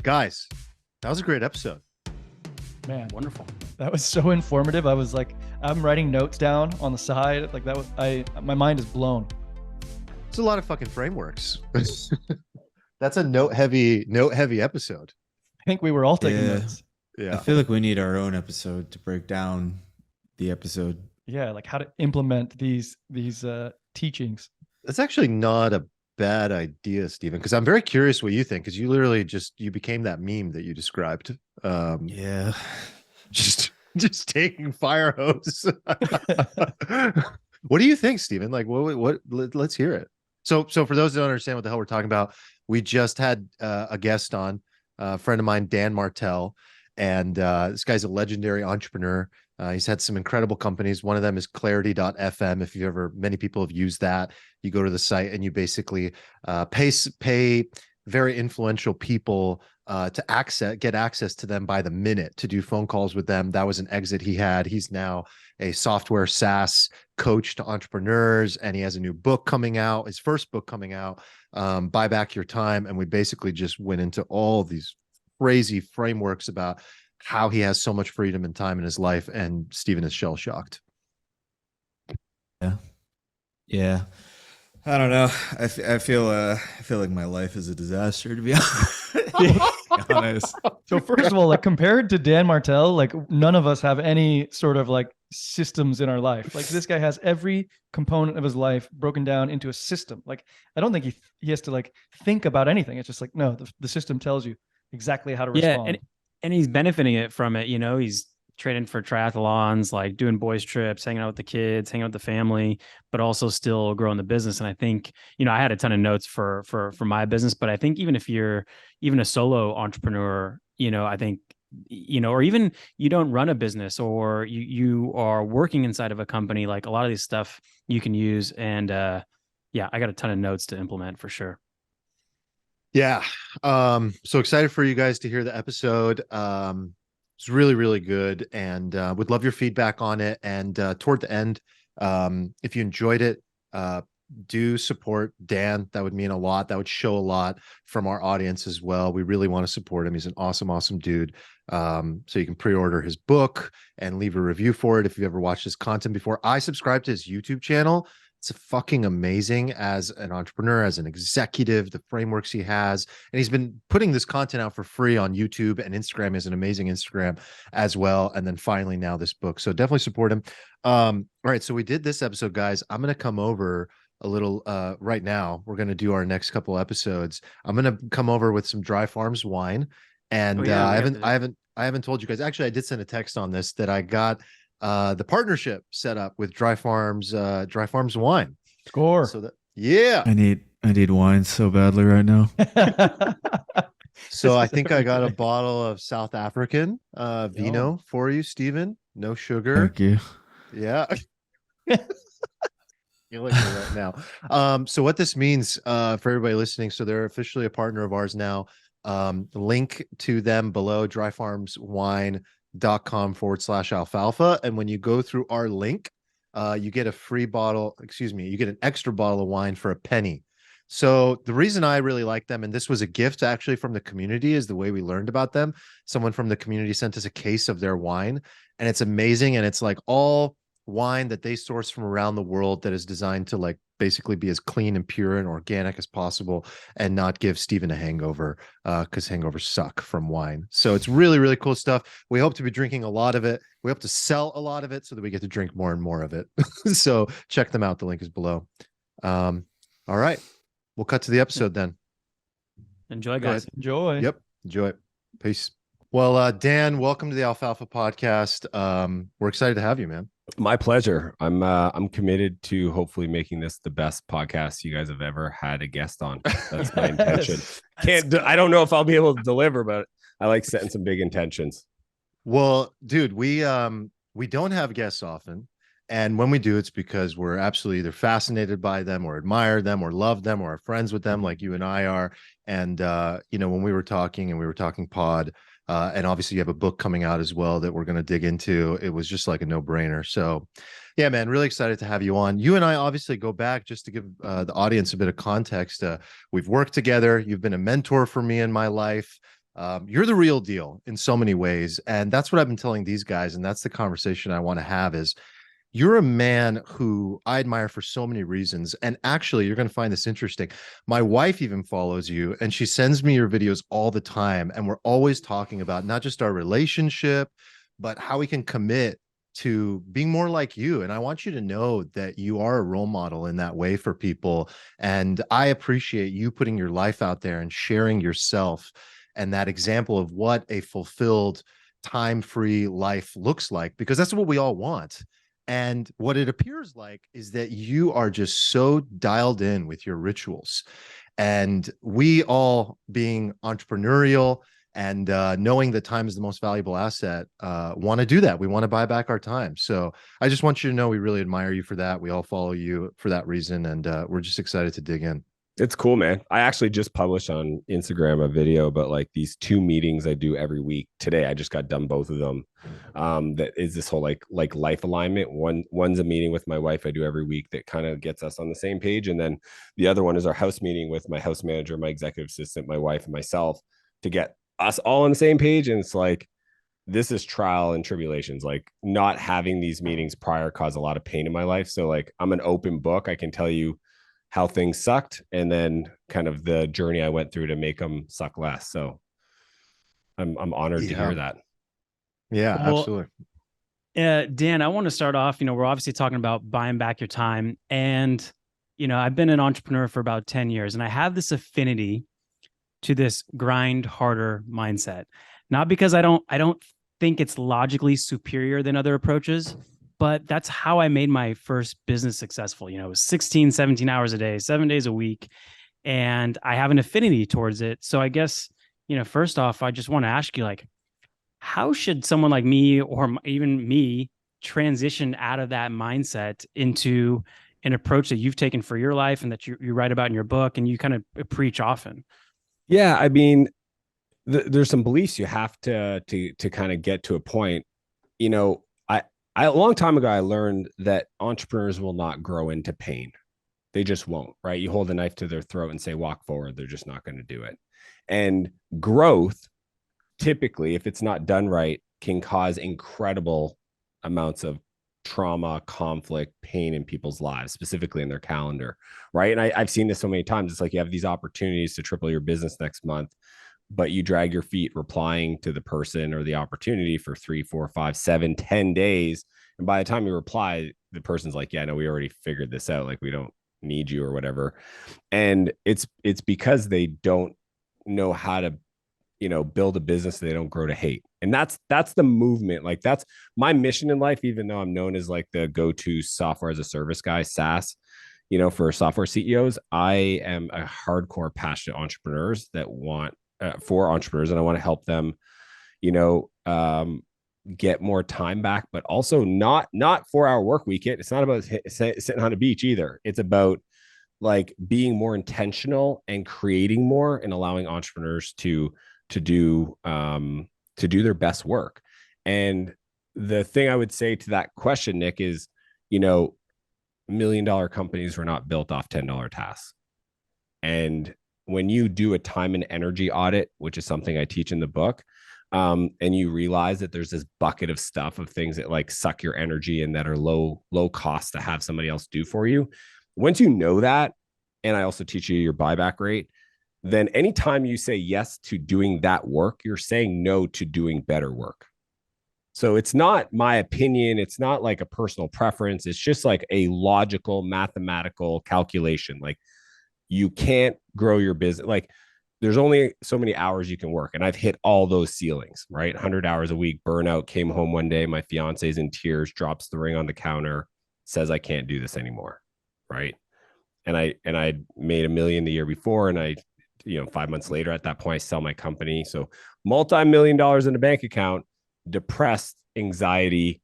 Guys, that was a great episode. Man, Wonderful. that was so informative. I was like, I'm writing notes down on the side. Like that was, my mind is blown. It's a lot of fucking frameworks. That's a note heavy episode. I think we were all taking Yeah. notes. Yeah. I feel like we need our own episode to break down the episode. Yeah, like how to implement these teachings. That's actually not a bad idea, Stephen, because I'm very curious what you think, because you literally you became that meme that you described. Yeah. Just taking fire hose. What do you think, Stephen? Like, let's hear it. So for those that don't understand what the hell we're talking about, we just had a guest on, a friend of mine, Dan Martell, and this guy's a legendary entrepreneur. He's had some incredible companies. One of them is clarity.fm. If many people have used that, you go to the site and you basically pay very influential people to get access to them by the minute to do phone calls with them. That was an exit he had. He's now a software SaaS coach to entrepreneurs, and he has a new book coming out, his first book coming out, Buy Back Your Time. And we basically just went into all these crazy frameworks about how he has so much freedom and time in his life, and Stephen is shell-shocked. Yeah. I don't know. I feel like my life is a disaster, to be honest. So first of all, like compared to Dan Martell, like none of us have any sort of like systems in our life. Like this guy has every component of his life broken down into a system. Like I don't think he has to like think about anything. It's just like, no, the system tells you exactly how to respond. And he's benefiting from it. You know, he's training for triathlons, like doing boys trips, hanging out with the kids, hanging out with the family, but also still growing the business. And I think, you know, I had a ton of notes for my business, but I think even if you're even a solo entrepreneur, you know, I think, you know, or even you don't run a business or you are working inside of a company, like a lot of these stuff you can use. And yeah, I got a ton of notes to implement for sure. Yeah. So excited for you guys to hear the episode. It's really, really good, and would love your feedback on it. And toward the end, if you enjoyed it, do support Dan. That would mean a lot. That would show a lot from our audience as well. We really want to support him. He's an awesome dude. So you can pre-order his book and leave a review for it if you've ever watched his content before. I subscribe to his YouTube channel. It's fucking amazing as an entrepreneur, as an executive, the frameworks he has. And he's been putting this content out for free on YouTube, and Instagram is an amazing Instagram as well. And then finally now this book. So definitely support him. All right. So we did this episode, guys. I'm going to come over a little right now. We're going to do our next couple episodes. I'm going to come over with some Dry Farms wine. And I haven't told you guys. Actually, I did send a text on this that I got the partnership set up with Dry Farms wine. Score. So that, yeah. I need wine so badly right now. So I think I got a bottle of South African vino for you, Stephen. No sugar. Thank you. Yeah. You're looking right now. So what this means for everybody listening, so they're officially a partner of ours now. Link to them below, dryfarmswine.com/alfalfa. And when you go through our link, you get you get an extra bottle of wine for a penny. So the reason I really like them, and this was a gift actually from the community, is the way we learned about them. Someone from the community sent us a case of their wine, and it's amazing. And it's like all wine that they source from around the world that is designed to like basically be as clean and pure and organic as possible and not give Stephen a hangover, because hangovers suck from wine. So it's really, really cool stuff. We hope to be drinking a lot of it. We hope to sell a lot of it so that we get to drink more and more of it. So check them out. The link is below. All right. We'll cut to the episode then. Enjoy, guys. Enjoy. Yep. Enjoy it. Peace. Well, Dan, welcome to the Alfalfa podcast. We're excited to have you, man. My pleasure. I'm committed to hopefully making this the best podcast you guys have ever had a guest on. That's my intention. I don't know if I'll be able to deliver, but I like setting some big intentions. Well, dude, we don't have guests often. And when we do, it's because we're absolutely either fascinated by them or admire them or love them or are friends with them like you and I are. And, when we were talking pod, and obviously you have a book coming out as well that we're going to dig into, it was just like a no-brainer. So yeah, man, really excited to have you on. You and I obviously go back, just to give the audience a bit of context. We've worked together. You've been a mentor for me in my life. You're the real deal in so many ways. And that's what I've been telling these guys. And that's the conversation I want to have is you're a man who I admire for so many reasons. And actually, you're going to find this interesting. My wife even follows you and she sends me your videos all the time. And we're always talking about not just our relationship, but how we can commit to being more like you. And I want you to know that you are a role model in that way for people. And I appreciate you putting your life out there and sharing yourself and that example of what a fulfilled, time-free life looks like, because that's what we all want. And what it appears like is that you are just so dialed in with your rituals. And we all, being entrepreneurial and knowing that time is the most valuable asset, want to do that. We want to buy back our time. So I just want you to know we really admire you for that. We all follow you for that reason. And we're just excited to dig in. It's cool, man. I actually just published on Instagram a video about like these 2 meetings I do every week. Today, I just got done both of them. That is this whole like life alignment. One's a meeting with my wife I do every week that kind of gets us on the same page, and then the other one is our house meeting with my house manager, my executive assistant, my wife, and myself to get us all on the same page. And it's like this is trial and tribulations. Like not having these meetings prior caused a lot of pain in my life. So like I'm an open book. I can tell you how things sucked and then kind of the journey I went through to make them suck less. So I'm honored to hear that. Yeah, Well, absolutely. Dan, I want to start off, we're obviously talking about buying back your time. And, I've been an entrepreneur for about 10 years and I have this affinity to this grind harder mindset. Not because I don't think it's logically superior than other approaches, but that's how I made my first business successful. It was 16, 17 hours a day, 7 days a week. And I have an affinity towards it. So I guess, first off, I just want to ask you, like, how should someone like me or even me transition out of that mindset into an approach that you've taken for your life and that you write about in your book and you kind of preach often? Yeah. I mean, there's some beliefs you have to kind of get to a point. A long time ago, I learned that entrepreneurs will not grow into pain. They just won't, right? You hold a knife to their throat and say, walk forward. They're just not going to do it. And growth, typically, if it's not done right, can cause incredible amounts of trauma, conflict, pain in people's lives, specifically in their calendar, right? And I've seen this so many times. It's like you have these opportunities to triple your business next month, but you drag your feet replying to the person or the opportunity for 3, 4, 5, 7, 10 days. And by the time you reply, the person's like, yeah, no, we already figured this out. Like we don't need you or whatever. And it's because they don't know how to, build a business they don't grow to hate. And that's the movement. Like that's my mission in life, even though I'm known as like the go-to software as a service guy, SaaS, for software CEOs. I am a hardcore passionate entrepreneurs that want for entrepreneurs, and I want to help them, get more time back, but also not 4-hour work week. It's not about sitting on a beach either. It's about like being more intentional and creating more and allowing entrepreneurs to do their best work. And the thing I would say to that question, Nick, is, $1 million companies were not built off $10 tasks. And when you do a time and energy audit, which is something I teach in the book, and you realize that there's this bucket of stuff of things that like suck your energy and that are low cost to have somebody else do for you. Once you know that, and I also teach you your buyback rate, then anytime you say yes to doing that work, you're saying no to doing better work. So it's not my opinion. It's not like a personal preference. It's just like a logical, mathematical calculation. Like you can't grow your business. Like there's only so many hours you can work. And I've hit all those ceilings, right? 100 hours a week, burnout, came home one day. My fiance's in tears, drops the ring on the counter, says, I can't do this anymore. Right. And I made $1 million the year before. And 5 months later at that point, I sell my company. So multi-million-dollars in a bank account, depressed, anxiety,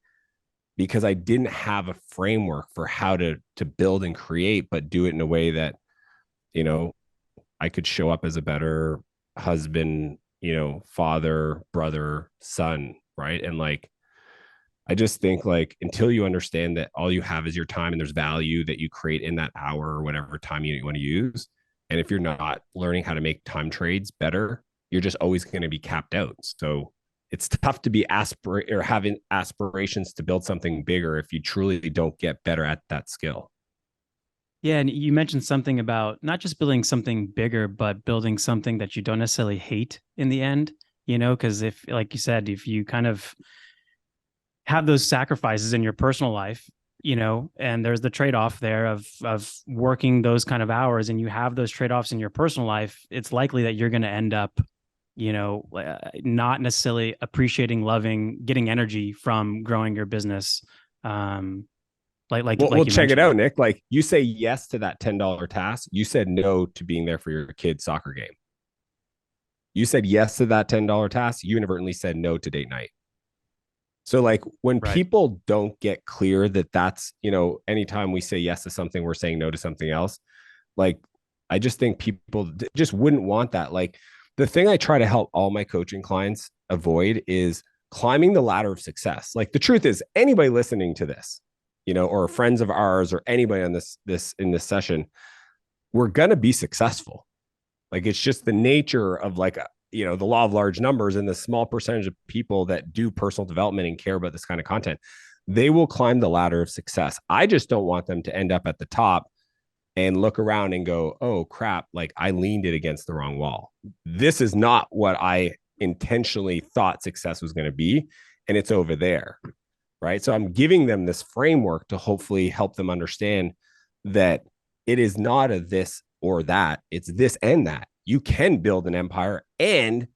because I didn't have a framework for how to build and create, but do it in a way that, I could show up as a better husband, father, brother, son. Right. And like, I just think like until you understand that all you have is your time and there's value that you create in that hour or whatever time you want to use. And if you're not learning how to make time trades better, you're just always going to be capped out. So it's tough to be having aspirations to build something bigger if you truly don't get better at that skill. Yeah, and you mentioned something about not just building something bigger, but building something that you don't necessarily hate in the end, because if, like you said, if you kind of have those sacrifices in your personal life, and there's the trade-off there of working those kind of hours, and you have those trade-offs in your personal life, it's likely that you're going to end up, not necessarily appreciating, loving, getting energy from growing your business. We'll check it out, Nick. Like, you say yes to that $10 task. You said no to being there for your kid's soccer game. You said yes to that $10 task. You inadvertently said no to date night. So like when people don't get clear that that's, anytime we say yes to something, we're saying no to something else. Like, I just think people just wouldn't want that. Like, the thing I try to help all my coaching clients avoid is climbing the ladder of success. Like, the truth is, anybody listening to this, or friends of ours or anybody on in this session, we're going to be successful. Like, it's just the nature of the law of large numbers, and the small percentage of people that do personal development and care about this kind of content, they will climb the ladder of success. I just don't want them to end up at the top and look around and go, oh crap, like I leaned it against the wrong wall. This is not what I intentionally thought success was going to be. And it's over there. Right. So I'm giving them this framework to hopefully help them understand that it is not a this or that. It's this and that. You can build an empire and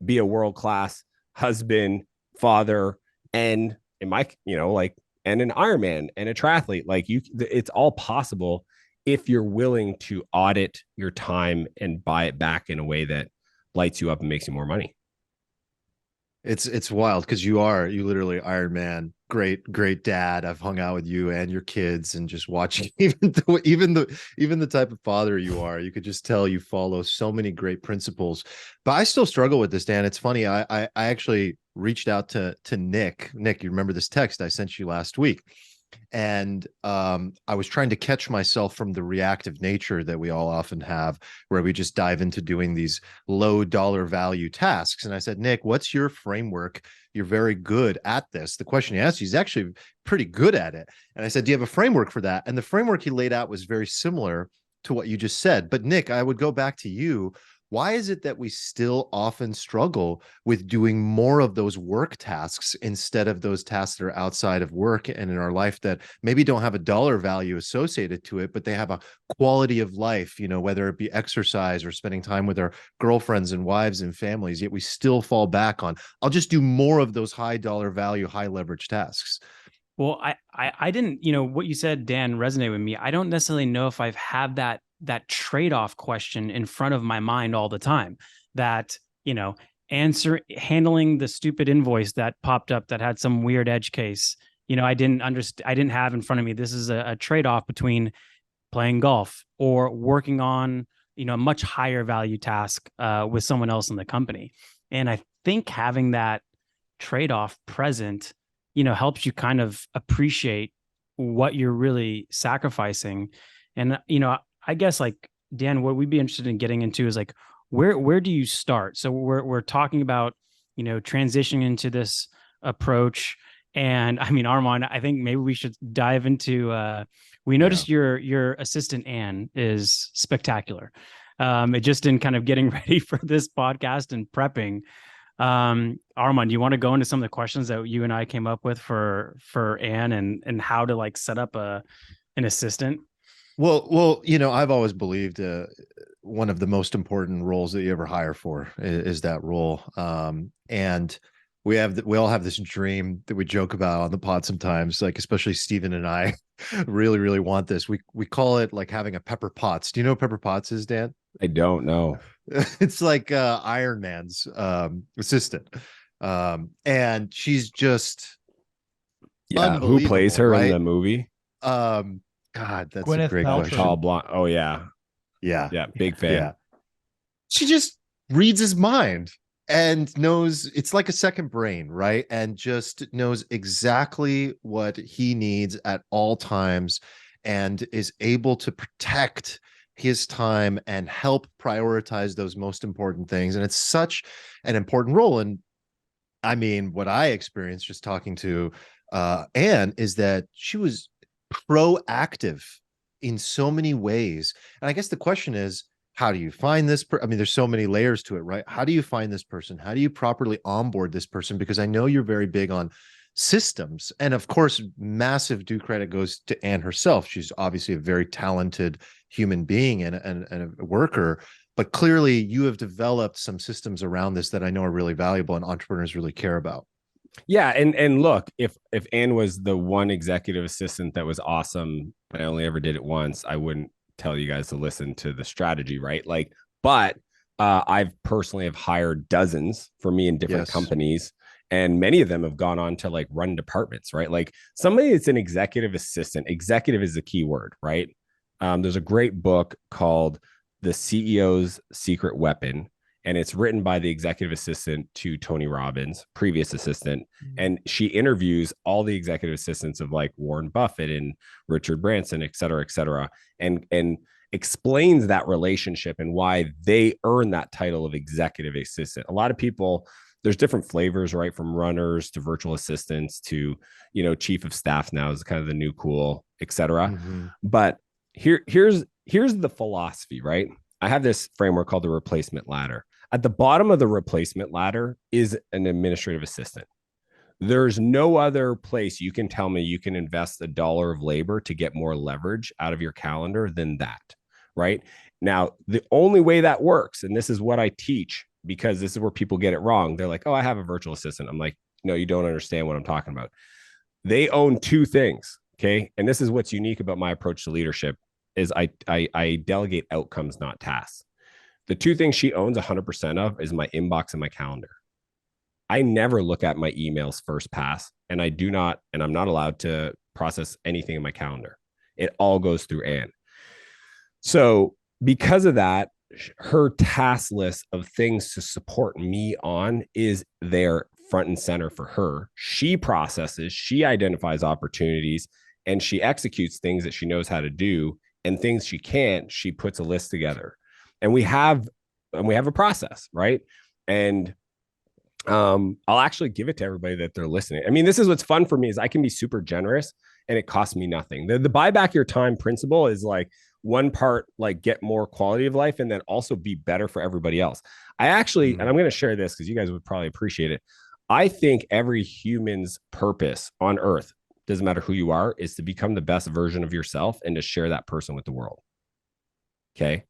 be a world-class husband, father, and and an Ironman and a triathlete. Like, it's all possible if you're willing to audit your time and buy it back in a way that lights you up and makes you more money. It's wild because you literally Iron Man, great dad. I've hung out with you and your kids and just watching even the type of father you are, you could just tell you follow so many great principles. But I still struggle with this, Dan. It's funny. I actually reached out to Nick. Nick, you remember this text I sent you last week? And I was trying to catch myself from the reactive nature that we all often have, where we just dive into doing these low dollar value tasks. And I said, Nick, what's your framework? You're very good at this. The question he asked you, he's actually pretty good at it. And I said, do you have a framework for that? And the framework he laid out was very similar to what you just said. But Nick, I would go back to you. Why is it that we still often struggle with doing more of those work tasks instead of those tasks that are outside of work and in our life that maybe don't have a dollar value associated to it, but they have a quality of life, whether it be exercise or spending time with our girlfriends and wives and families, yet we still fall back on, I'll just do more of those high dollar value, high leverage tasks. Well, I didn't, what you said, Dan, resonate with me. I don't necessarily know if I've had that trade-off question in front of my mind all the time, that, handling the stupid invoice that popped up that had some weird edge case, I didn't have in front of me. This is a trade-off between playing golf or working on, a much higher value task with someone else in the company. And I think having that trade-off present, helps you kind of appreciate what you're really sacrificing. And, I guess, like, Dan, what we'd be interested in getting into is like, where do you start? So we're talking about, transitioning into this approach. And I mean, Armand, I think maybe we should dive into, we noticed your assistant, Anne, is spectacular. It just in kind of getting ready for this podcast and prepping. Armand, do you want to go into some of the questions that you and I came up with for Anne and how to like set up an assistant? Well, I've always believed one of the most important roles that you ever hire for is that role. And we all have this dream that we joke about on the pod sometimes, like especially Steven and I really, really want this. We call it like having a Pepper Potts. Do you know what Pepper Potts is, Dan? I don't know. It's like Iron Man's assistant. And she's just who plays her right? in the movie? God, that's Gwyneth a great Paltrow. question. Tall blonde. Oh yeah. Big fan. Yeah. She just reads his mind and knows, it's like a second brain, right? And just knows exactly what he needs at all times and is able to protect his time and help prioritize those most important things. And it's such an important role. And I mean, what I experienced just talking to Anne is that she was proactive in so many ways. And I guess the question is, how do you find this? I mean, there's so many layers to it, right? How do you find this person? How do you properly onboard this person? Because I know you're very big on systems. And of course, massive due credit goes to Anne herself. She's obviously a very talented human being and a worker. But clearly, you have developed some systems around this that I know are really valuable and entrepreneurs really care about. Yeah, and look, if Anne was the one executive assistant that was awesome, but I only ever did it once, I wouldn't tell you guys to listen to the strategy, right? Like, but I've personally have hired dozens for me in different companies, and many of them have gone on to like run departments, right? Like somebody that's an executive assistant. Executive is the key word, right? There's a great book called The CEO's Secret Weapon, and it's written by the executive assistant to Tony Robbins, previous assistant. And she interviews all the executive assistants of like Warren Buffett and Richard Branson, et cetera, and explains that relationship and why they earn that title of executive assistant. A lot of people, there's different flavors, right? From runners to virtual assistants to, you know, chief of staff now is kind of the new cool, et cetera. But here's the philosophy, right? I have this framework called the replacement ladder. At the bottom of the replacement ladder is an administrative assistant. There's no other place you can tell me you can invest $1 of labor to get more leverage out of your calendar than that, right? Now, the only way that works, and this is what I teach because this is where people get it wrong. They're like, oh, I have a virtual assistant. I'm like, no, you don't understand what I'm talking about. They own two things, okay? And this is what's unique about my approach to leadership is I delegate outcomes, not tasks. The two things she owns 100% of is my inbox and my calendar. I never look at my emails first pass, and I'm not allowed to process anything in my calendar. It all goes through Anne. So because of that, her task list of things to support me on is there front and center for her. She processes, she identifies opportunities, and she executes things that she knows how to do, and things she can't, she puts a list together. And we have a process, right? And I'll actually give it to everybody that they're listening. I mean, this is what's fun for me is I can be super generous and it costs me nothing. The buy back your time principle is like one part, like get more quality of life and then also be better for everybody else. I actually, and I'm going to share this because you guys would probably appreciate it. I think every human's purpose on earth, doesn't matter who you are, is to become the best version of yourself and to share that person with the world. Okay.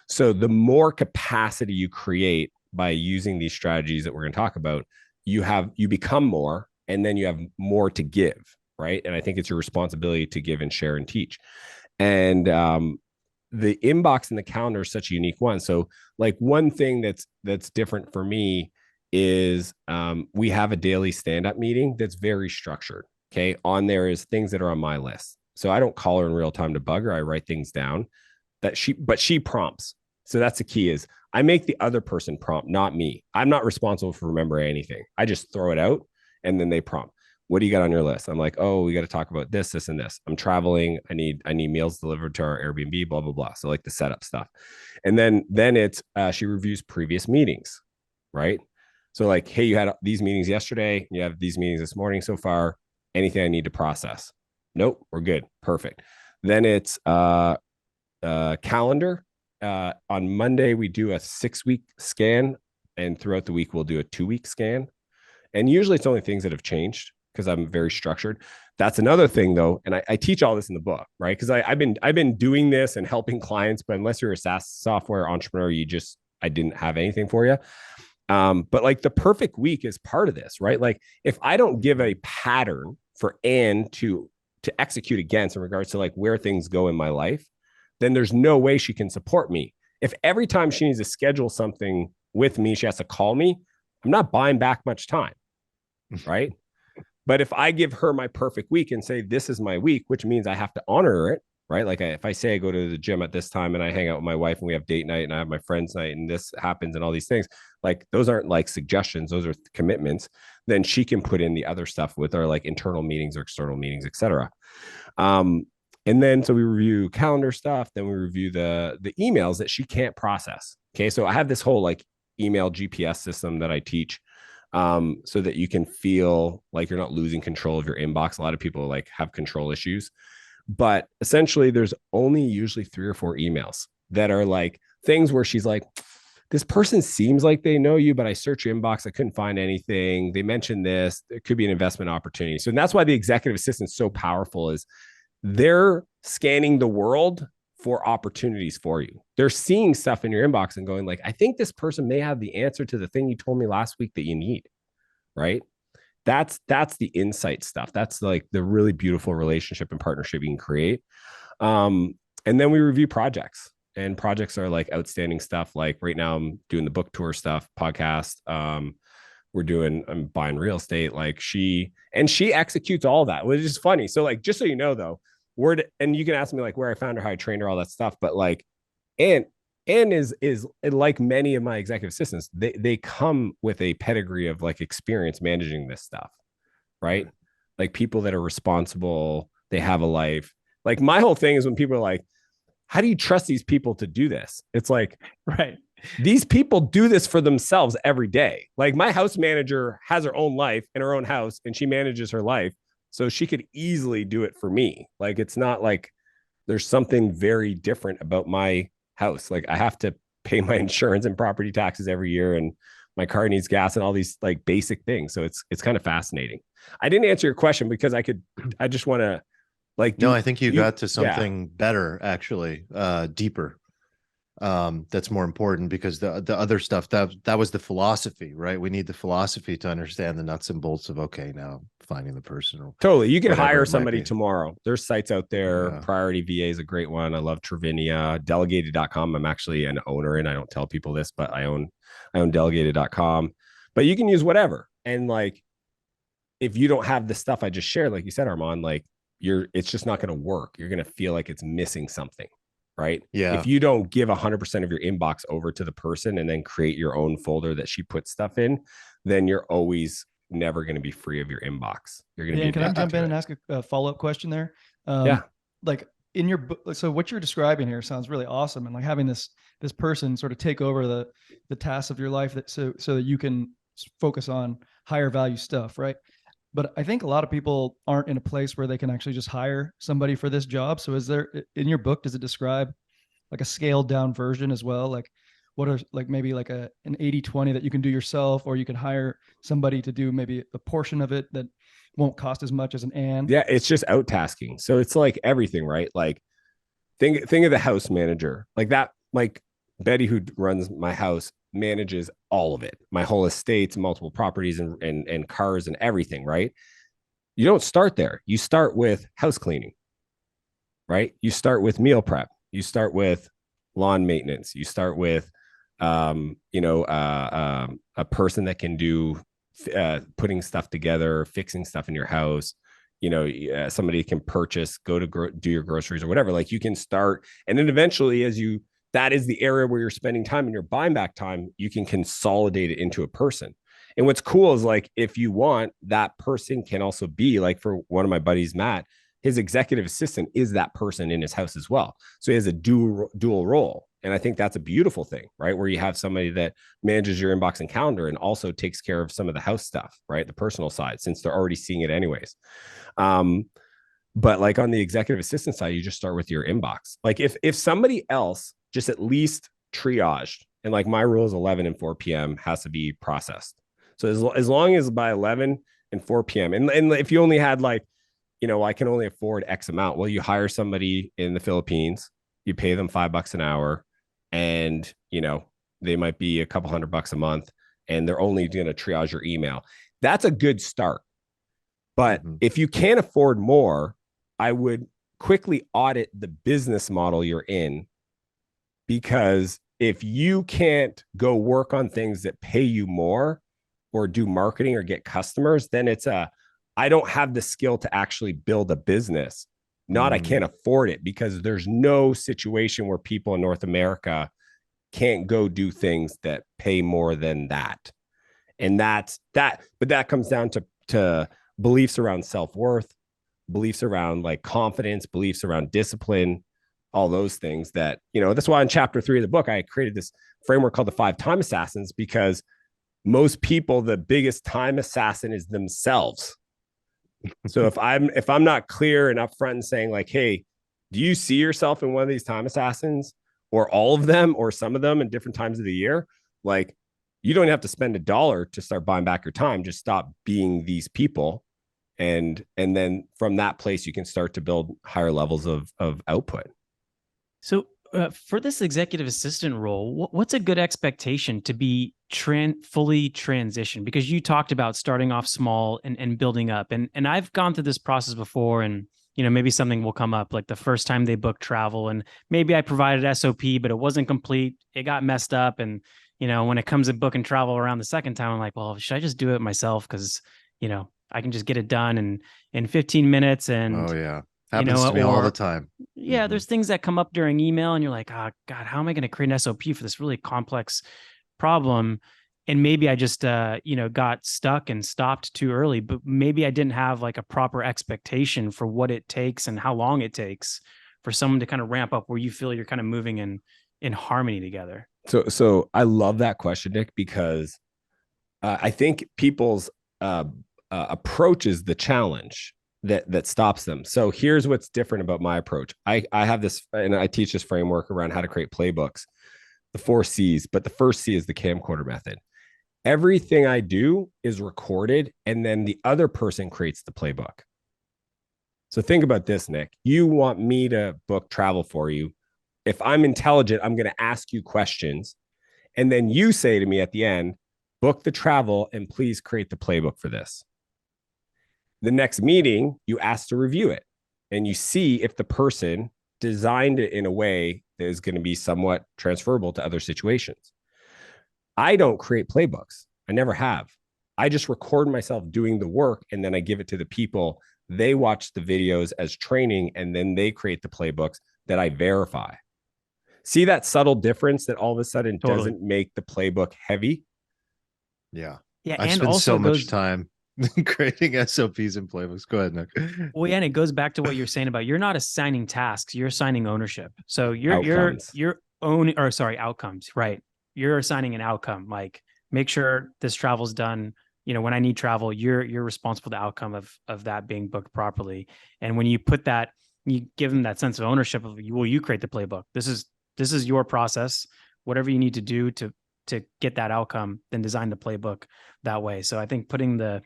So the more capacity you create by using these strategies that we're going to talk about, you become more, and then you have more to give, right? And I think it's your responsibility to give and share and teach. And the inbox and the calendar is such a unique one. So like one thing that's different for me is we have a daily stand-up meeting that's very structured. Okay. On there is things that are on my list. So I don't call her in real time to bug her. I write things down but she prompts. So that's the key is I make the other person prompt, not me. I'm not responsible for remembering anything. I just throw it out and then they prompt. What do you got on your list? I'm like, oh, we got to talk about this, this, and this. I'm traveling. I need meals delivered to our Airbnb, blah, blah, blah. So like the setup stuff. And then it's she reviews previous meetings, right? So like, hey, you had these meetings yesterday. You have these meetings this morning so far. Anything I need to process? Nope, we're good. Perfect. Then it's calendar. On Monday, we do a 6-week scan, and throughout the week, we'll do a 2-week scan. And usually it's only things that have changed because I'm very structured. That's another thing though. And I teach all this in the book, right? Because I've been doing this and helping clients, but unless you're a SaaS software entrepreneur, I didn't have anything for you. But like the perfect week is part of this, right? Like if I don't give a pattern for Anne to execute against in regards to like where things go in my life, then there's no way she can support me. If every time she needs to schedule something with me, she has to call me, I'm not buying back much time, right? But if I give her my perfect week and say, this is my week, which means I have to honor it, right? Like if I say I go to the gym at this time and I hang out with my wife and we have date night and I have my friend's night and this happens and all these things, like those aren't like suggestions, those are commitments. Then she can put in the other stuff with our like internal meetings or external meetings, et cetera. And then so we review calendar stuff, then we review the emails that she can't process. Okay. So I have this whole like email GPS system that I teach, so that you can feel like you're not losing control of your inbox. A lot of people like have control issues, but essentially there's only usually 3 or 4 emails that are like things where she's like, this person seems like they know you, but I search your inbox, I couldn't find anything. They mentioned this, it could be an investment opportunity. So that's why the executive assistant is so powerful, is they're scanning the world for opportunities for you. They're seeing stuff in your inbox and going like, I think this person may have the answer to the thing you told me last week that you need, right? That's the insight stuff. That's like the really beautiful relationship and partnership you can create. And then we review projects, and projects are like outstanding stuff. Like right now I'm doing the book tour stuff, podcast. I'm buying real estate. Like she executes all that, which is funny. So like, just so you know though, and you can ask me like where I found her, how I trained her, all that stuff. But like, Anne is like many of my executive assistants, they come with a pedigree of like experience managing this stuff, right? Like people that are responsible, they have a life. Like my whole thing is when people are like, how do you trust these people to do this? It's like, Right. These people do this for themselves every day. Like my house manager has her own life in her own house and she manages her life. So she could easily do it for me. Like, it's not like there's something very different about my house. Like I have to pay my insurance and property taxes every year, and my car needs gas and all these like basic things. So it's kind of fascinating. I didn't answer your question because I just want to like, no, I think you got to yeah. something better, actually, deeper. That's more important, because the other stuff, that was the philosophy, right? We need the philosophy to understand the nuts and bolts of, okay, now finding the person. Or totally. You can hire it might somebody be. tomorrow. There's sites out there. Yeah. Priority VA is a great one. I love Trevinia. Delegated.com. I'm actually an owner, and I don't tell people this, but I own delegated.com. But you can use whatever. And like, if you don't have the stuff I just shared, like you said, Armand, like it's just not going to work. You're going to feel like it's missing something, right? Yeah. If you don't give 100% of your inbox over to the person and then create your own folder that she puts stuff in, then you're always never going to be free of your inbox. You're going to be. Can I jump in and ask a follow-up question there? Yeah. Like in your book, so what you're describing here sounds really awesome, and like having this person sort of take over the tasks of your life, so that you can focus on higher value stuff, right? But I think a lot of people aren't in a place where they can actually just hire somebody for this job. So is there, in your book, does it describe like a scaled down version as well? Like what are like maybe like an 80-20 that you can do yourself, or you can hire somebody to do maybe a portion of it that won't cost as much as an Anne? Yeah, it's just out tasking. So it's like everything, right? Like think of the house manager, like that, like Betty, who runs my house, manages all of it, my whole estates, multiple properties, and cars and everything, right? You don't start there. You start with house cleaning, right? You start with meal prep. You start with lawn maintenance. You start with, a person that can do putting stuff together, fixing stuff in your house. Somebody can purchase, go to do your groceries or whatever. Like you can start, and then eventually, that is the area where you're spending time and you're buying back time, you can consolidate it into a person. And what's cool is like, if you want, that person can also be like, for one of my buddies, Matt, his executive assistant is that person in his house as well. So he has a dual role. And I think that's a beautiful thing, right? Where you have somebody that manages your inbox and calendar and also takes care of some of the house stuff, right? The personal side, since they're already seeing it anyways. But like on the executive assistant side, you just start with your inbox. Like if somebody else just at least triaged, and like my rule is 11 and 4 p.m. has to be processed. So as long as by 11 and 4 p.m. And if you only had like, I can only afford X amount. Well, you hire somebody in the Philippines, you pay them $5 an hour, and they might be a couple $100 a month, and they're only going to triage your email. That's a good start. But if you can't afford more, I would quickly audit the business model you're in, because if you can't go work on things that pay you more or do marketing or get customers, then I don't have the skill to actually build a business. I can't afford it, because there's no situation where people in North America can't go do things that pay more than that. And that's that. But that comes down to beliefs around self-worth, beliefs around like confidence, beliefs around discipline, all those things that, that's why in chapter 3 of the book, I created this framework called the 5 time assassins, because most people, the biggest time assassin is themselves. So if I'm not clear and upfront and saying like, hey, do you see yourself in one of these time assassins, or all of them, or some of them in different times of the year? Like, you don't have to spend $1 to start buying back your time. Just stop being these people. And then from that place, you can start to build higher levels of output. So for this executive assistant role, what's a good expectation to be fully transitioned? Because you talked about starting off small and building up. And I've gone through this process before, and maybe something will come up like the first time they book travel, and maybe I provided SOP, but it wasn't complete. It got messed up. And, when it comes to booking travel around the second time, I'm like, well, should I just do it myself? Because, I can just get it done in 15 minutes. And oh yeah, happens to me all the time. Yeah, there's things that come up during email, and you're like, oh God, how am I going to create an SOP for this really complex problem? And maybe I just, got stuck and stopped too early, but maybe I didn't have like a proper expectation for what it takes and how long it takes for someone to kind of ramp up where you feel you're kind of moving in harmony together. So I love that question, Nick, because I think people's approach is the challenge that stops them. So here's what's different about my approach. I have this, and I teach this framework around how to create playbooks, the 4 C's, but the first C is the camcorder method. Everything I do is recorded, and then the other person creates the playbook. So think about this, Nick. You want me to book travel for you. If I'm intelligent, I'm going to ask you questions. And then you say to me at the end, book the travel and please create the playbook for this. The next meeting, you ask to review it, and you see if the person designed it in a way that is going to be somewhat transferable to other situations. I don't create playbooks. I never have. I just record myself doing the work, and then I give it to the people. They watch the videos as training, and then they create the playbooks that I verify. See that subtle difference that all of a sudden doesn't make the playbook heavy? Yeah. Yeah. I spend so much time creating SOPs and playbooks. Go ahead, Nick. Well, yeah, and it goes back to what you're saying about you're not assigning tasks, you're assigning ownership. So Outcomes. outcomes, right? You're assigning an outcome. Like, make sure this travel's done. When I need travel, you're responsible for the outcome of that being booked properly. And when you put that, you give them that sense of ownership of, well, you create the playbook. This is your process. Whatever you need to do to get that outcome, then design the playbook that way. So I think putting the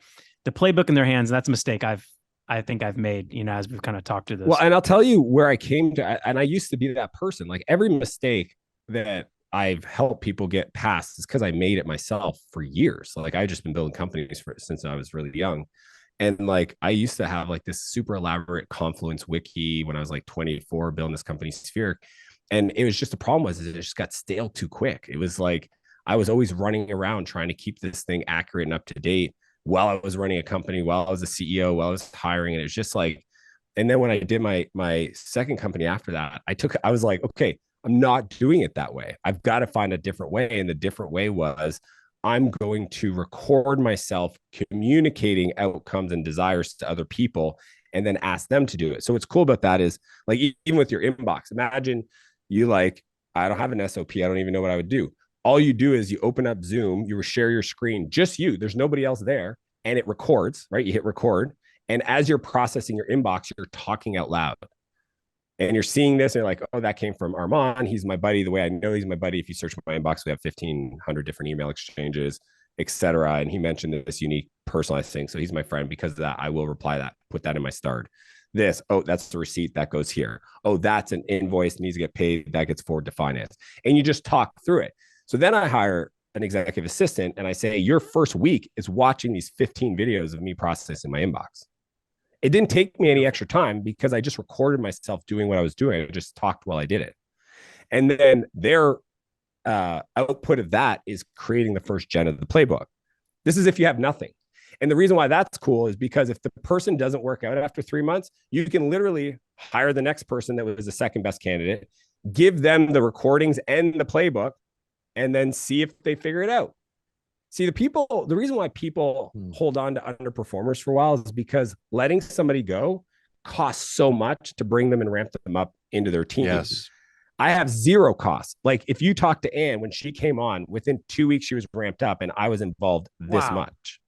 playbook in their hands, that's a mistake I think I've made, as we've kind of talked through this. Well, and I'll tell you where I came to, and I used to be that person. Like, every mistake that I've helped people get past is because I made it myself for years. Like, I've just been building companies since I was really young. And like, I used to have like this super elaborate Confluence wiki when I was like 24, building this company Sphere. And it was just, the problem was it just got stale too quick. It was like, I was always running around trying to keep this thing accurate and up to date while I was running a company, while I was a CEO, while I was hiring. And it was just like, and then when I did my second company after that, I was like, okay, I'm not doing it that way. I've got to find a different way. And the different way was, I'm going to record myself communicating outcomes and desires to other people, and then ask them to do it. So what's cool about that is, like, even with your inbox, imagine you like, I don't have an SOP. I don't even know what I would do. All you do is you open up Zoom, you share your screen, just you, there's nobody else there, and it records, right? You hit record. And as you're processing your inbox, you're talking out loud. And you're seeing this, and you're like, oh, that came from Armand. He's my buddy. The way I know he's my buddy, if you search my inbox, we have 1,500 different email exchanges, etc. And he mentioned this unique personalized thing. So he's my friend. Because of that, I will reply that, put that in my start. This, oh, that's the receipt that goes here. Oh, that's an invoice, needs to get paid. That gets forwarded to finance. And you just talk through it. So then I hire an executive assistant, and I say, your first week is watching these 15 videos of me processing my inbox. It didn't take me any extra time because I just recorded myself doing what I was doing. I just talked while I did it. And then their output of that is creating the first gen of the playbook. This is if you have nothing. And the reason why that's cool is because if the person doesn't work out after 3 months, you can literally hire the next person that was the second best candidate, give them the recordings and the playbook, and then see if they figure it out. See, the reason why people hold on to underperformers for a while is because letting somebody go costs so much to bring them and ramp them up into their team. Yes. I have zero costs. Like if you talk to Ann when she came on, within 2 weeks she was ramped up, and I was involved this much.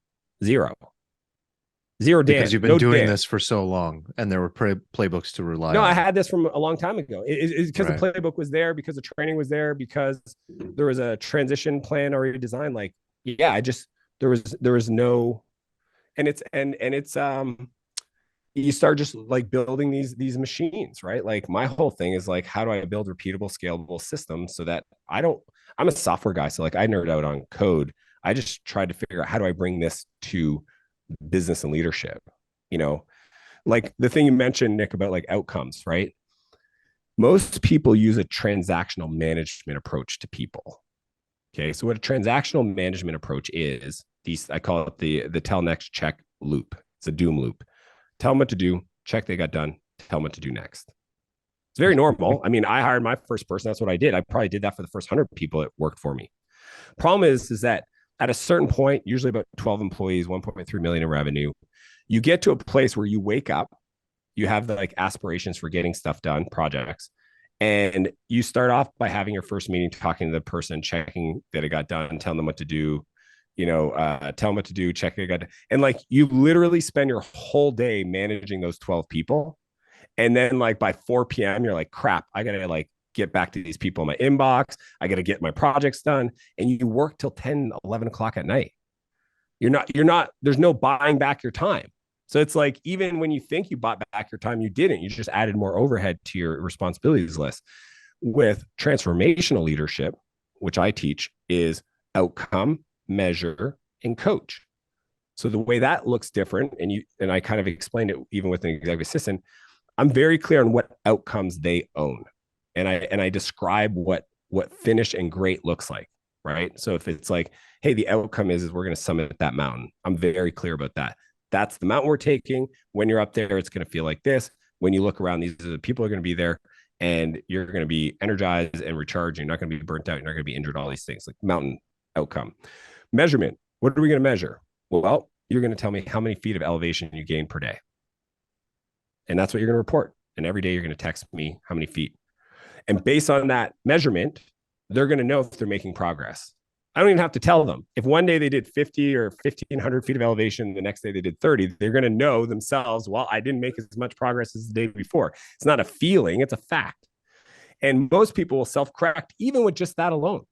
Zero. Dan. Because you've been no doing Dan. this for so long, and there were playbooks to rely No, on. I had this from a long time ago. It's because Right. the playbook was there, because the training was there, because there was a transition plan already designed. Like, yeah, I just there was no, and it's you start just like building these machines, right? Like my whole thing is like, how do I build repeatable, scalable systems so that I'm a software guy, so like I nerd out on code. I just tried to figure out how do I bring this to business and leadership, you know, like the thing you mentioned, Nick, about like outcomes, right? Most people use a transactional management approach to people. Okay. So what a transactional management approach is, I call it the tell next check loop. It's a doom loop. Tell them what to do, check they got done, tell them what to do next. It's very normal. I mean, I hired my first person. That's what I did. I probably did that for the first 100 people that worked for me. Problem is that at a certain point, usually about 12 employees, 1.3 million in revenue, you get to a place where you wake up, you have the like aspirations for getting stuff done, projects, and you start off by having your first meeting, talking to the person, checking that it got done, telling them what to do, tell them what to do, check it got done. And like you literally spend your whole day managing those 12 people. And then like by 4 p.m., you're like, crap, I got to like get back to these people in my inbox. I got to get my projects done. And you work till 10, 11 o'clock at night. There's no buying back your time. So it's like, even when you think you bought back your time, you didn't. You just added more overhead to your responsibilities list. With transformational leadership, which I teach, is outcome, measure, and coach. So the way that looks different, and I kind of explained it even with an executive assistant, I'm very clear on what outcomes they own. And I describe what finish and great looks like, right? So if it's like, hey, the outcome is we're going to summit that mountain, I'm very clear about that. That's the mountain we're taking. When you're up there, it's going to feel like this. When you look around, these are the people who are going to be there, and you're going to be energized and recharged. You're not going to be burnt out. You're not going to be injured, all these things, like mountain outcome. Measurement. What are we going to measure? Well, you're going to tell me how many feet of elevation you gain per day. And that's what you're going to report. And every day you're going to text me how many feet. And based on that measurement, they're going to know if they're making progress. I don't even have to tell them. If one day they did 50 or 1,500 feet of elevation, the next day they did 30, they're going to know themselves, well, I didn't make as much progress as the day before. It's not a feeling, it's a fact. And most people will self-correct even with just that alone.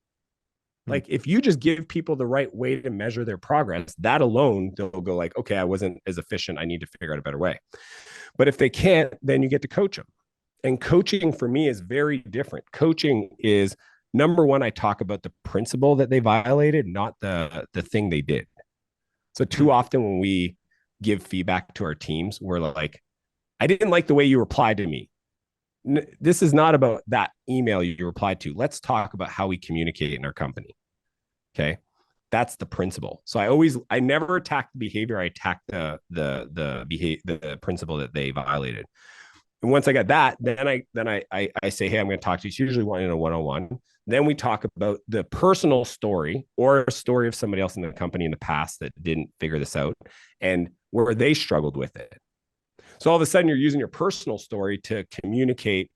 Like if you just give people the right way to measure their progress, that alone, they'll go like, okay, I wasn't as efficient. I need to figure out a better way. But if they can't, then you get to coach them. And coaching for me is very different. Coaching is, number one, I talk about the principle that they violated, not the thing they did. So too often when we give feedback to our teams, we're like, I didn't like the way you replied to me. This is not about that email you replied to. Let's talk about how we communicate in our company. Okay. That's the principle. So I never attack the behavior. I attack the principle that they violated. And once I got that, then I say, hey, I'm going to talk to you. It's usually in a one-on-one. Then we talk about the personal story or a story of somebody else in the company in the past that didn't figure this out and where they struggled with it. So all of a sudden you're using your personal story to communicate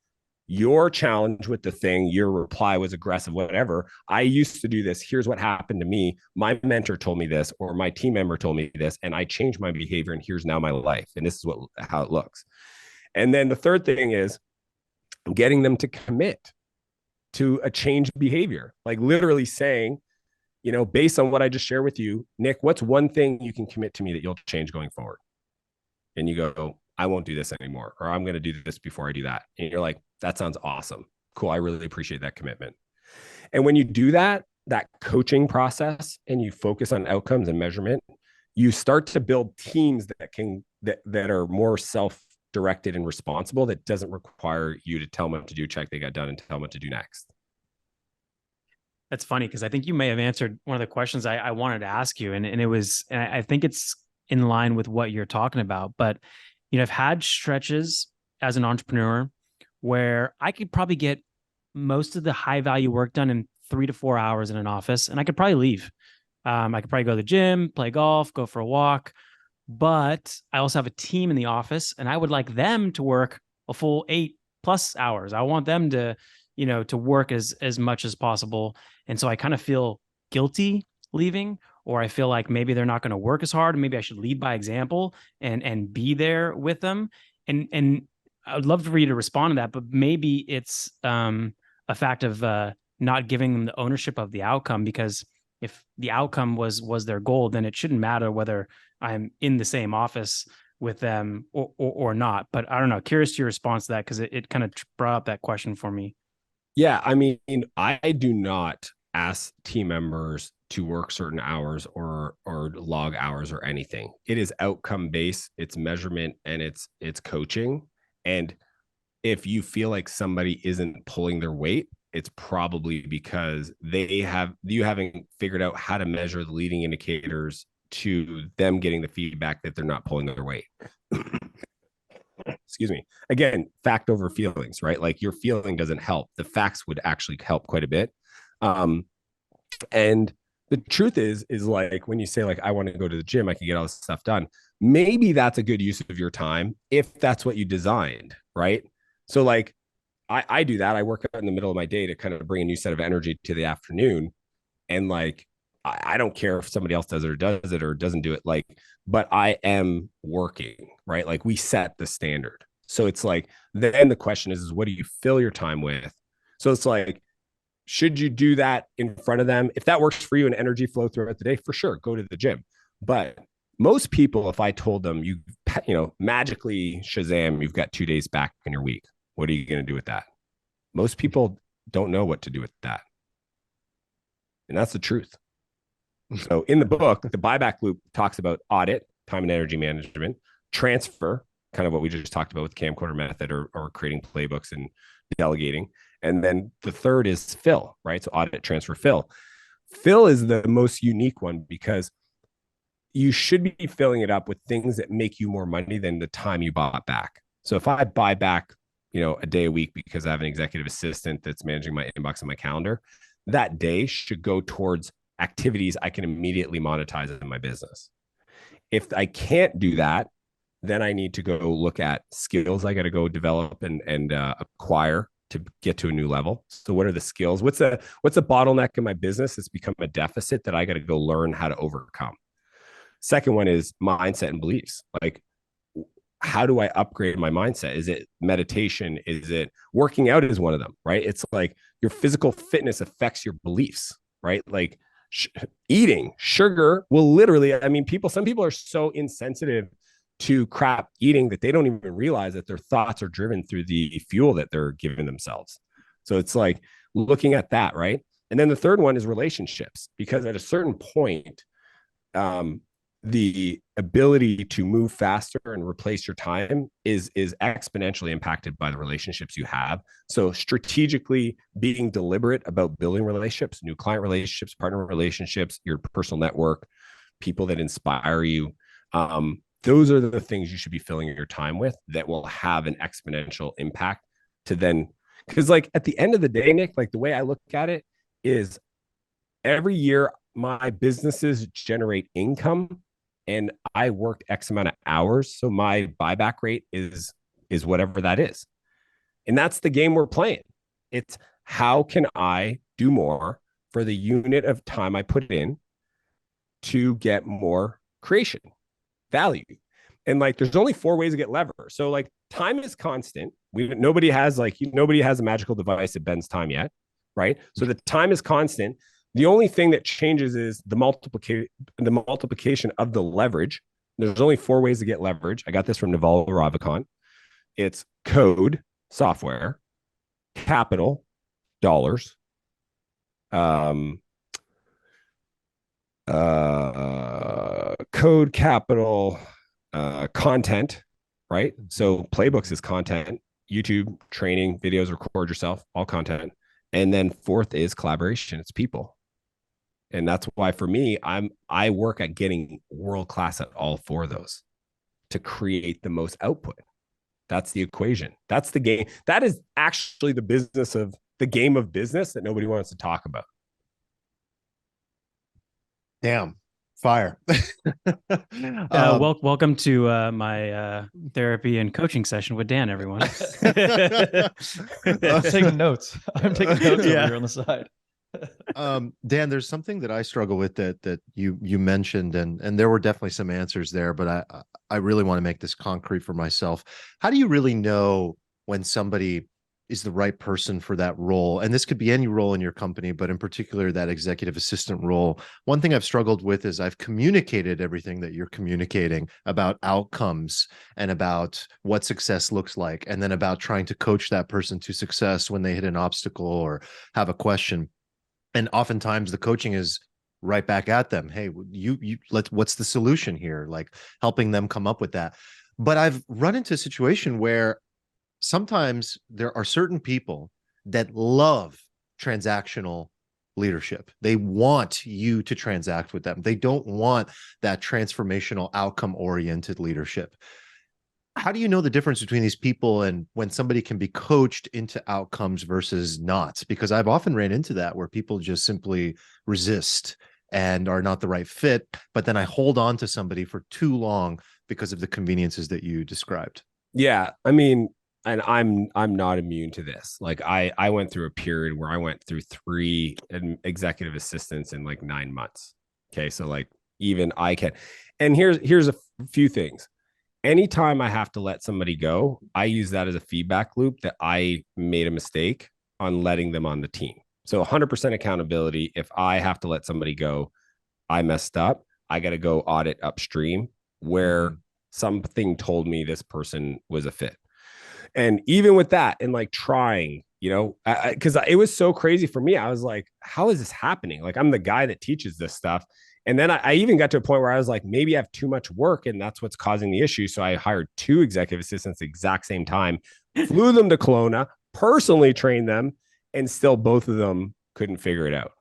your challenge with the thing. Your reply was aggressive, whatever. I used to do this. Here's what happened to me. My mentor told me this, or my team member told me this, and I changed my behavior, and here's now my life. And this is how it looks. And then the third thing is getting them to commit to a change behavior, like literally saying, based on what I just shared with you, Nick, what's one thing you can commit to me that you'll change going forward? And you go, I won't do this anymore, or I'm going to do this before I do that. And you're like, that sounds awesome. Cool. I really appreciate that commitment. And when you do that coaching process and you focus on outcomes and measurement, you start to build teams that are more self-directed and responsible, that doesn't require you to tell them what to do, check they got done, and tell them what to do next. That's funny because I think you may have answered one of the questions I wanted to ask you. And I think it's in line with what you're talking about. But, I've had stretches as an entrepreneur where I could probably get most of the high value work done in 3 to 4 hours in an office, and I could probably leave. I could probably go to the gym, play golf, go for a walk. but I also have a team in the office, and I would like them to work a full 8+ hours. I want them to, to work as much as possible. And so I kind of feel guilty leaving, or I feel like maybe they're not going to work as hard. Maybe I should lead by example and be there with them. And I would love for you to respond to that, but maybe it's a fact of not giving them the ownership of the outcome, because if the outcome was their goal, then it shouldn't matter whether I'm in the same office with them or not. But I don't know, curious to your response to that, because it kind of brought up that question for me. Yeah, I mean, I do not ask team members to work certain hours or log hours or anything. It is outcome based, it's measurement, and it's coaching. And if you feel like somebody isn't pulling their weight, it's probably because you haven't figured out how to measure the leading indicators to them getting the feedback that they're not pulling their weight. Excuse me. Again, fact over feelings, right? Like your feeling doesn't help. The facts would actually help quite a bit. And the truth is like when you say like, I want to go to the gym, I can get all this stuff done. Maybe that's a good use of your time if that's what you designed, right? So like I do that. I work out in the middle of my day to kind of bring a new set of energy to the afternoon. And like, I don't care if somebody else does it or doesn't do it. Like, but I am working, right? Like we set the standard. So it's like, then the question is what do you fill your time with? So it's like, should you do that in front of them? If that works for you and energy flow throughout the day, for sure, go to the gym. But most people, if I told them you magically Shazam, you've got 2 days back in your week, what are you going to do with that? Most people don't know what to do with that. And that's the truth. So in the book, the buyback loop talks about audit, time and energy management, transfer, kind of what we just talked about with camcorder method or creating playbooks and delegating. And then the third is fill, right? So audit, transfer, fill. Fill is the most unique one because you should be filling it up with things that make you more money than the time you bought back. So if I buy back, a day a week because I have an executive assistant that's managing my inbox and my calendar, that day should go towards activities I can immediately monetize in my business. If I can't do that, then I need to go look at skills I got to go develop and acquire to get to a new level. So what are the skills? What's a bottleneck in my business? It's become a deficit that I got to go learn how to overcome. Second one is mindset and beliefs. Like, how do I upgrade my mindset? Is it meditation? Is it working out is one of them, right? It's like your physical fitness affects your beliefs, right? Like eating sugar will literally, some people are so insensitive to crap eating that they don't even realize that their thoughts are driven through the fuel that they're giving themselves. So it's like looking at that, right? And then the third one is relationships, because at a certain point, the ability to move faster and replace your time is exponentially impacted by the relationships you have. So strategically being deliberate about building relationships, new client relationships, partner relationships, your personal network, people that inspire you. Those are the things you should be filling your time with that will have an exponential impact to then, because like at the end of the day, Nick, like the way I look at it is every year my businesses generate income and I worked X amount of hours. So my buyback rate is whatever that is. And that's the game we're playing. It's how can I do more for the unit of time I put in to get more creation value. And like, there's only 4 ways to get lever. So like time is constant. Nobody has a magical device that bends time yet. Right. So the time is constant. The only thing that changes is the multiplication of the leverage. There's only 4 ways to get leverage. I got this from Naval Ravikant. It's code, software, capital, dollars, code, capital, content, right? So playbooks is content, YouTube, training, videos, record yourself, all content. And then fourth is collaboration. It's people. And that's why for me, I work at getting world-class at all 4 of those to create the most output. That's the equation. That's the game. That is actually the game of business that nobody wants to talk about. Damn. Fire. Welcome to my therapy and coaching session with Dan, everyone. I'm taking notes. I'm taking notes over here on the side. Dan, there's something that I struggle with that you mentioned, and there were definitely some answers there, but I really want to make this concrete for myself. How do you really know when somebody is the right person for that role? And this could be any role in your company, but in particular that executive assistant role. One thing I've struggled with is I've communicated everything that you're communicating about outcomes and about what success looks like, and then about trying to coach that person to success when they hit an obstacle or have a question. And oftentimes the coaching is right back at them. Hey, what's the solution here? Like helping them come up with that. But I've run into a situation where sometimes there are certain people that love transactional leadership. They want you to transact with them. They don't want that transformational outcome oriented leadership. How do you know the difference between these people and when somebody can be coached into outcomes versus not? Because I've often ran into that where people just simply resist and are not the right fit, but then I hold on to somebody for too long because of the conveniences that you described. Yeah, I mean, and I'm not immune to this. Like I went through a period where I went through 3 executive assistants in like 9 months. Okay, so like even I can. And here's a few things. Anytime I have to let somebody go, I use that as a feedback loop that I made a mistake on letting them on the team. So 100% accountability. If I have to let somebody go, I messed up. I got to go audit upstream where something told me this person was a fit. And even with that, and like trying, because it was so crazy for me. I was like, how is this happening? Like, I'm the guy that teaches this stuff. And then I even got to a point where I was like, maybe I have too much work and that's what's causing the issue. So I hired 2 executive assistants at the exact same time, flew them to Kelowna, personally trained them, and still both of them couldn't figure it out.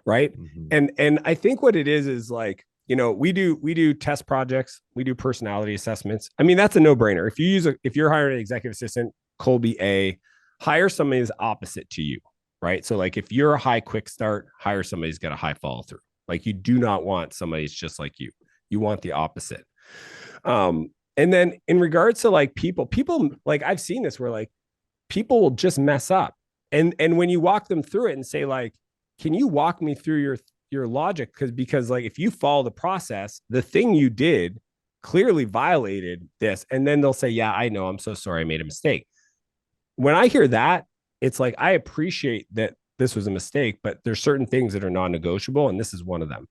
Right. Mm-hmm. And I think what it is like, we do test projects, we do personality assessments. I mean, that's a no-brainer. If you're hiring an executive assistant, Colby A, hire somebody who's opposite to you. Right. So like if you're a high quick start, hire somebody who's got a high follow through. Like you do not want somebody who's just like you. You want the opposite. And then in regards to like people like I've seen this where like people will just mess up. And when you walk them through it and say like, can you walk me through your logic? Because like if you follow the process, the thing you did clearly violated this. And then they'll say, yeah, I know. I'm so sorry. I made a mistake. When I hear that, it's like, I appreciate that this was a mistake, but there's certain things that are non-negotiable. And this is one of them.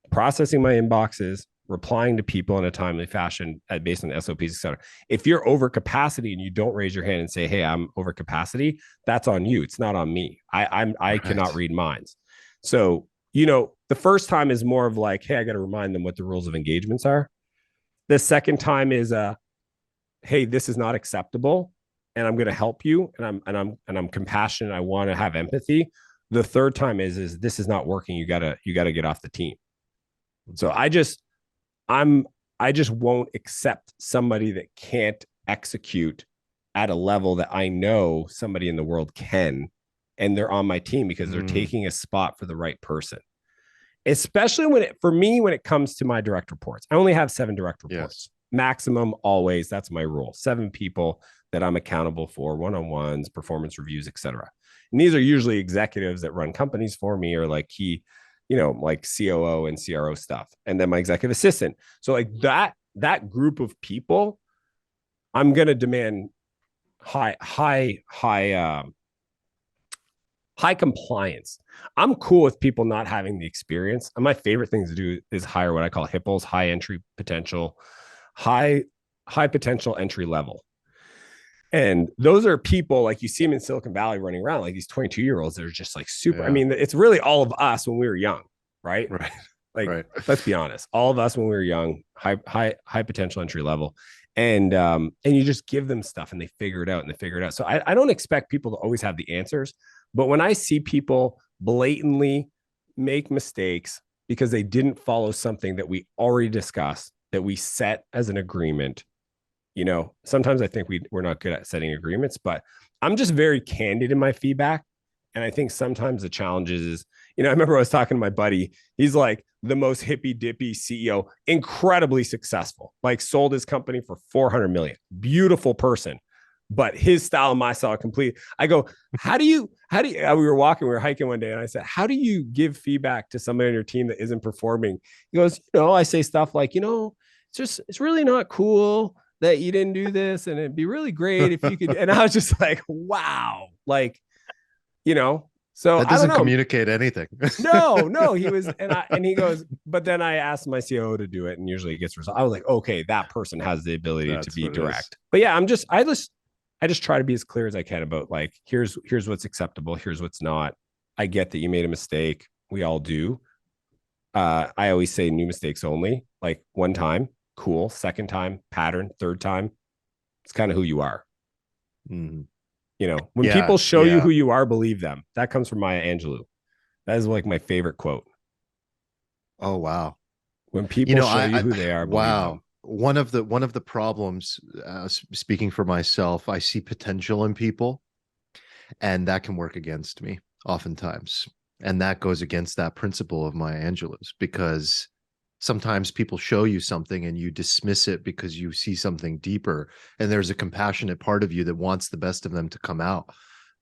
Processing my inboxes, replying to people in a timely fashion based on the SOPs, et cetera. If you're over capacity and you don't raise your hand and say, hey, I'm over capacity, that's on you. It's not on me. I cannot read minds. So, the first time is more of like, hey, I got to remind them what the rules of engagements are. The second time is, hey, this is not acceptable. And I'm going to help you. And I'm compassionate. I want to have empathy. The third time is this is not working. You gotta get off the team. So I just won't accept somebody that can't execute at a level that I know somebody in the world can, and they're on my team because they're taking a spot for the right person. Especially when it comes to my direct reports, I only have 7 direct reports. Yes. Maximum always. That's my rule. 7 people that I'm accountable for, one-on-ones, performance reviews, et cetera. And these are usually executives that run companies for me or like like COO and CRO stuff. And then my executive assistant. So like that group of people, I'm going to demand high compliance. I'm cool with people not having the experience. And my favorite thing to do is hire what I call HIPPLs, high entry potential, high potential entry level. And those are people like you see them in Silicon Valley running around like these 22-year-olds that are just like super. Yeah. I mean, it's really all of us when we were young, right? Right. Like, right. Let's be honest. All of us when we were young, high potential entry level. And you just give them stuff and they figure it out. So I don't expect people to always have the answers. But when I see people blatantly make mistakes because they didn't follow something that we already discussed, that we set as an agreement, sometimes I think we're not good at setting agreements, but I'm just very candid in my feedback. And I think sometimes the challenge is, I remember I was talking to my buddy. He's like the most hippy dippy CEO, incredibly successful, like sold his company for 400 million. Beautiful person. But his style and my style are complete. I go, how do you, we were hiking one day, and I said, how do you give feedback to somebody on your team that isn't performing? He goes, I say stuff like, it's really not cool that you didn't do this. And it'd be really great if you could. And I was just like, wow. Like, so that doesn't communicate anything. No, he was, and he goes, but then I asked my COO to do it, and usually it gets resolved. I was like, okay, that person has the ability to be direct. But yeah, I just try to be as clear as I can about like, here's what's acceptable. Here's what's not. I get that you made a mistake. We all do. I always say new mistakes only, like one time, cool. Second time, pattern. Third time, it's kind of who you are. Mm. When people show you who you are, believe them. That comes from Maya Angelou. That is like my favorite quote. Oh, wow. When people show you who they are, believe them. One of the problems, speaking for myself, I see potential in people, and that can work against me oftentimes. And that goes against that principle of Maya Angelou's, because sometimes people show you something and you dismiss it because you see something deeper, and there's a compassionate part of you that wants the best of them to come out.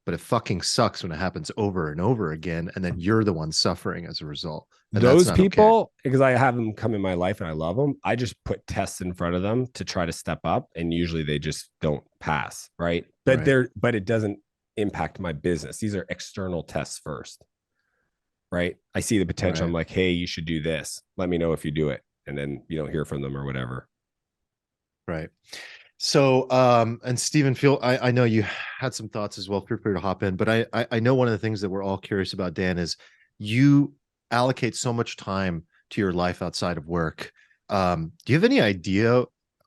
But it fucking sucks when it happens over and over again, and then you're the one suffering as a result. And those people, because I have them come in my life and I love them, I just put tests in front of them to try to step up, and usually they just don't pass, right? But it doesn't impact my business. These are external tests first, right? I see the potential. Right. I'm like, hey, you should do this. Let me know if you do it. And then you don't hear from them or whatever. Right. So, and Stephen, I know you had some thoughts as well. Feel free to hop in, but I know one of the things that we're all curious about, Dan, is you allocate so much time to your life outside of work. Do you have any idea?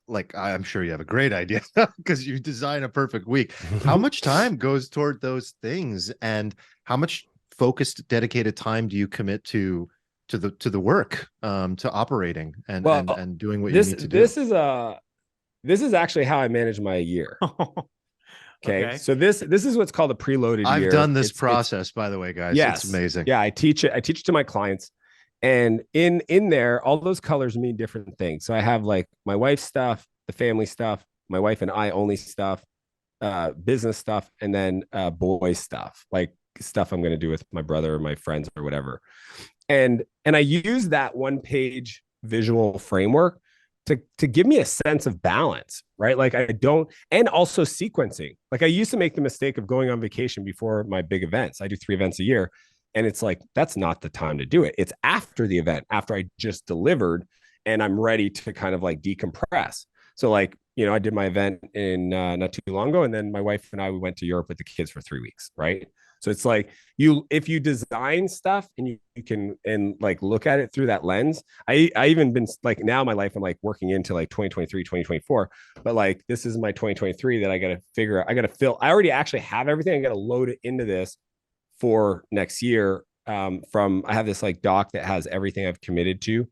Like, I'm sure you have a great idea because you design a perfect week. How much time goes toward those things, and how much focused, dedicated time do you commit to the work, to operating and doing what you need to do? This is actually how I manage my year. Okay. So this is what's called a preloaded year. I've done this process, by the way, guys. Yes. It's amazing. Yeah. I teach it to my clients, and in there, all those colors mean different things. So I have like my wife's stuff, the family stuff, my wife and I only stuff, business stuff, and then boys stuff, like stuff I'm going to do with my brother or my friends or whatever. And I use that one page visual framework to give me a sense of balance, right? Like and also sequencing. Like I used to make the mistake of going on vacation before my big events. I do 3 events a year. And it's like, that's not the time to do it. It's after the event, after I just delivered and I'm ready to kind of like decompress. So like, I did my event in not too long ago. And then my wife and we went to Europe with the kids for 3 weeks. Right. So it's like if you design stuff and you can, and like look at it through that lens, I even been like, now in my life, I'm like working into like 2023, 2024, but like, this is my 2023 that I got to figure out. I got to fill. I already actually have everything. I got to load it into this for next year. I have this like doc that has everything I've committed to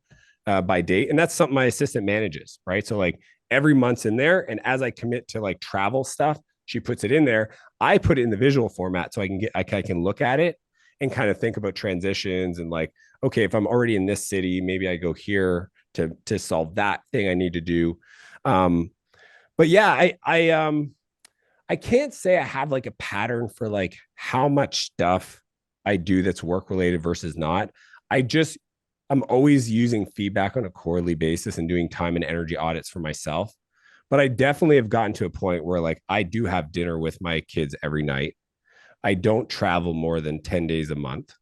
by date. And that's something my assistant manages. Right. So like every month's in there. And as I commit to like travel stuff, she puts it in there. I put it in the visual format so I can look at it and kind of think about transitions and like, okay, if I'm already in this city, maybe I go here to solve that thing I need to do. But yeah, I can't say I have like a pattern for like how much stuff I do that's work related versus not. I'm always using feedback on a quarterly basis and doing time and energy audits for myself. But I definitely have gotten to a point where like I do have dinner with my kids every night. I don't travel more than 10 days a month,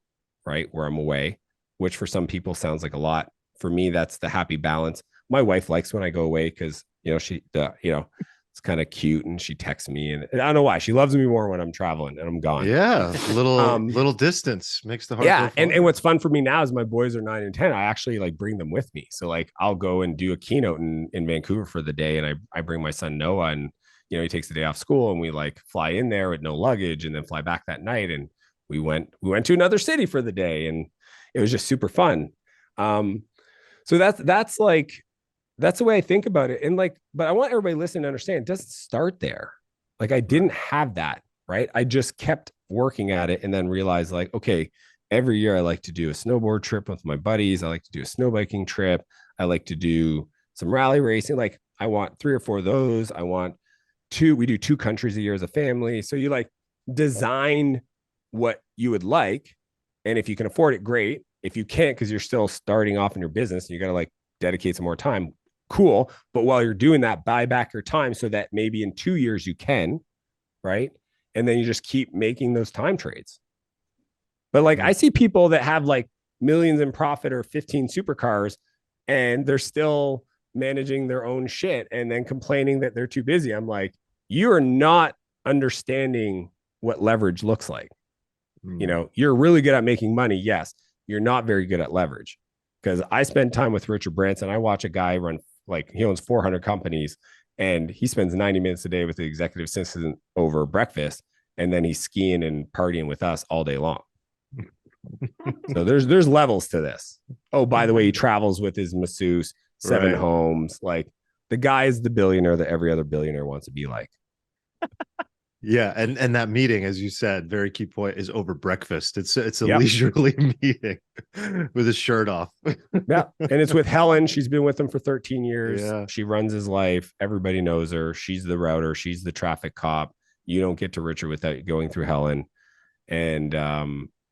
right? Where I'm away, which for some people sounds like a lot. For me, that's the happy balance. My wife likes when I go away because, it's kind of cute and she texts me and I don't know why. She loves me more when I'm traveling and I'm gone. Yeah. Little distance makes the heart. Yeah. And what's fun for me now is my boys are 9 and 10. I actually like bring them with me. So like I'll go and do a keynote in Vancouver for the day. And I bring my son Noah, and, he takes the day off school, and we like fly in there with no luggage and then fly back that night. And we went to another city for the day, and it was just super fun. So that's the way I think about it. And like, but I want everybody listening to understand, it doesn't start there. Like I didn't have that, right? I just kept working at it and then realized like, okay, every year I like to do a snowboard trip with my buddies. I like to do a snowbiking trip. I like to do some rally racing. Like I want 3 or 4 of those. I want 2. We do 2 countries a year as a family. So you like design what you would like. And if you can afford it, great. If you can't, because you're still starting off in your business and you got to like dedicate some more time, cool. But while you're doing that, buy back your time so that maybe in 2 years you can, right? And then you just keep making those time trades. But like I see people that have like millions in profit or 15 supercars and they're still managing their own shit and then complaining that they're too busy. I'm like, you are not understanding what leverage looks like. You know, you're really good at making money. Yes. You're not very good at leverage, because I spend time with Richard Branson. I watch a guy run, like, he owns 400 companies and he spends 90 minutes a day with the executive assistant over breakfast. And then he's skiing and partying with us all day long. So there's levels to this. Oh, by the way, he travels with his masseuse, 7 homes. Like, the guy is the billionaire that every other billionaire wants to be like. Yeah, and that meeting, as you said, very key point, is over breakfast. It's a Yep. leisurely meeting with his shirt off. Yeah, and it's with Helen. She's been with him for 13 years. Yeah. She runs his life. Everybody knows her. She's the router. She's the traffic cop. You don't get to Richard without going through Helen. And